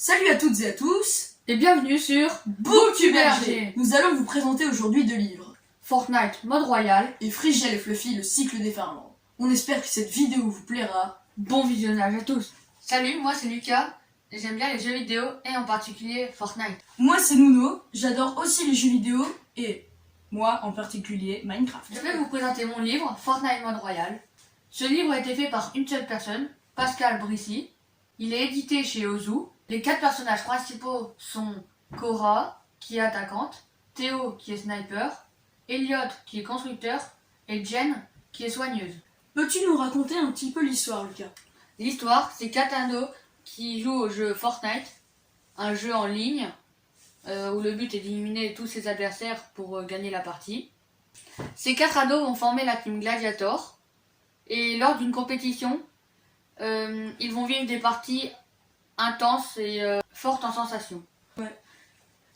Salut à toutes et à tous, et bienvenue sur Booktuberger. Nous allons vous présenter aujourd'hui deux livres, Fortnite mode royal et Frigiel et Fluffy, le cycle des Finlandes. On espère que cette vidéo vous plaira. Bon visionnage à tous. Salut, moi c'est Lucas, et j'aime bien les jeux vidéo et en particulier Fortnite. Moi c'est Nuno, j'adore aussi les jeux vidéo et moi en particulier Minecraft. Je vais vous présenter mon livre Fortnite mode royal. Ce livre a été fait par une seule personne, Pascal Brissy. Il est édité chez Ozu. Les 4 personnages principaux sont Cora, qui est attaquante, Théo, qui est sniper, Elliot, qui est constructeur, et Jen, qui est soigneuse. Peux-tu nous raconter un petit peu l'histoire, Lucas? L'histoire, c'est 4 ados qui jouent au jeu Fortnite, un jeu en ligne, où le but est d'éliminer tous ses adversaires pour gagner la partie. Ces 4 ados vont former la team Gladiator, et lors d'une compétition, ils vont vivre des parties intenses et fortes en sensations. Ouais.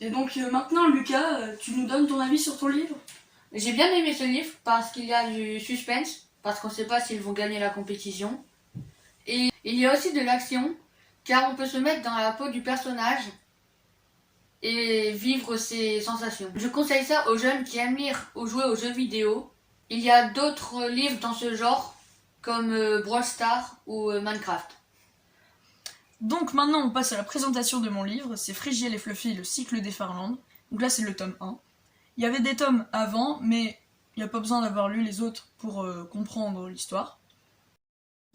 Et donc maintenant, Lucas, tu nous donnes ton avis sur ton livre? J'ai bien aimé ce livre parce qu'il y a du suspense, parce qu'on ne sait pas s'ils vont gagner la compétition. Et il y a aussi de l'action, car on peut se mettre dans la peau du personnage et vivre ses sensations. Je conseille ça aux jeunes qui aiment lire ou jouer aux jeux vidéo. Il y a d'autres livres dans ce genre, comme Brawl Stars ou Minecraft. Donc maintenant on passe à la présentation de mon livre, c'est Frigiel et Fluffy, le cycle des Finlandes. Donc là c'est le tome 1. Il y avait des tomes avant, mais il n'y a pas besoin d'avoir lu les autres pour comprendre l'histoire.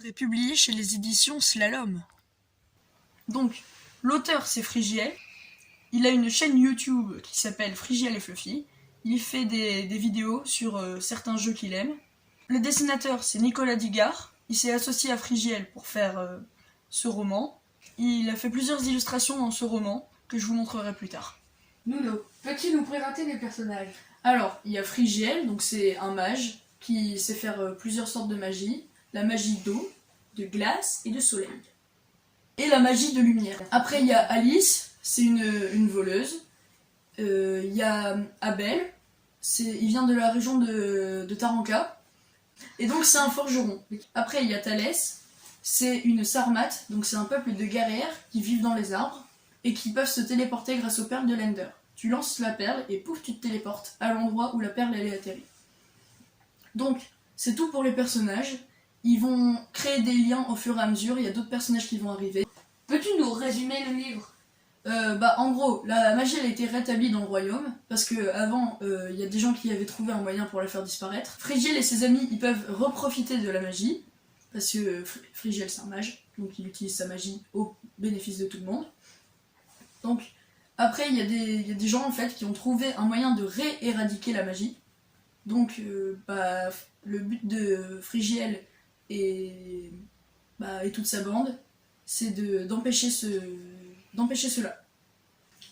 Il est publié chez les éditions Slalom. Donc l'auteur c'est Frigiel, il a une chaîne YouTube qui s'appelle Frigiel et Fluffy. Il fait des vidéos sur certains jeux qu'il aime. Le dessinateur c'est Nicolas Digard, il s'est associé à Frigiel pour faire ce roman. Il a fait plusieurs illustrations dans ce roman que je vous montrerai plus tard. Nuno, peux-tu nous présenter les personnages? Alors, il y a Frigiel, donc c'est un mage qui sait faire plusieurs sortes de magie. La magie d'eau, de glace et de soleil. Et la magie de lumière. Après, il y a Alice, c'est une voleuse. Il y a Abel, il vient de la région de Taranka. Et donc c'est un forgeron. Après, il y a Thalès. C'est une sarmate, donc c'est un peuple de guerrières qui vivent dans les arbres et qui peuvent se téléporter grâce aux perles de l'Ender. Tu lances la perle et pouf, tu te téléportes à l'endroit où la perle elle est atterrie. Donc, c'est tout pour les personnages. Ils vont créer des liens au fur et à mesure, il y a d'autres personnages qui vont arriver. Peux-tu nous résumer le livre? En gros, la magie elle a été rétablie dans le royaume, parce que avant il y a des gens qui avaient trouvé un moyen pour la faire disparaître. Frigiel et ses amis, ils peuvent reprofiter de la magie, parce que Frigiel c'est un mage, donc il utilise sa magie au bénéfice de tout le monde. Donc après il y a des gens en fait qui ont trouvé un moyen de éradiquer la magie. Donc le but de Frigiel et toute sa bande, c'est d'empêcher cela.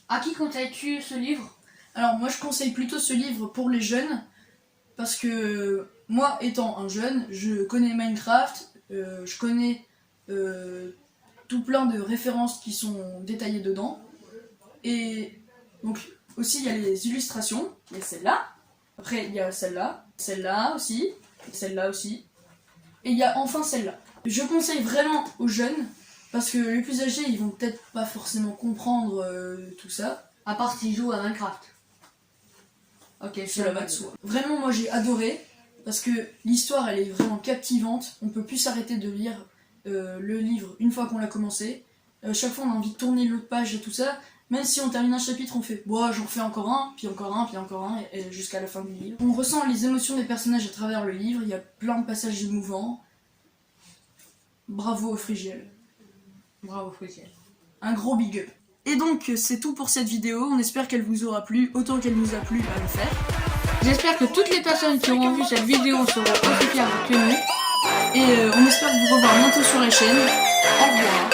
À qui conseilles-tu ce livre? Alors moi je conseille plutôt ce livre pour les jeunes, parce que moi étant un jeune, je connais Minecraft, je connais tout plein de références qui sont détaillées dedans. Et donc aussi il y a les illustrations, il y a celle-là, après il y a celle-là, celle-là aussi, celle-là aussi, et il y a enfin celle-là. Je conseille vraiment aux jeunes, parce que les plus âgés ils vont peut-être pas forcément comprendre tout ça. À part s'ils jouent à Minecraft. Ok, Cela va de soi. Vraiment moi j'ai adoré, parce que l'histoire elle est vraiment captivante, on peut plus s'arrêter de lire le livre une fois qu'on l'a commencé. Chaque fois on a envie de tourner l'autre page et tout ça, même si on termine un chapitre on fait bon j'en refais encore un, puis encore un, puis encore un, et jusqu'à la fin du livre. On ressent les émotions des personnages à travers le livre, il y a plein de passages émouvants. Bravo au Frigiel. Bravo Frigiel. Un gros big up. Et donc c'est tout pour cette vidéo, on espère qu'elle vous aura plu, autant qu'elle nous a plu à le faire. J'espère que toutes les personnes qui auront vu cette vidéo seront aussi fières que nous. Et on espère vous revoir bientôt sur la chaîne. Au revoir.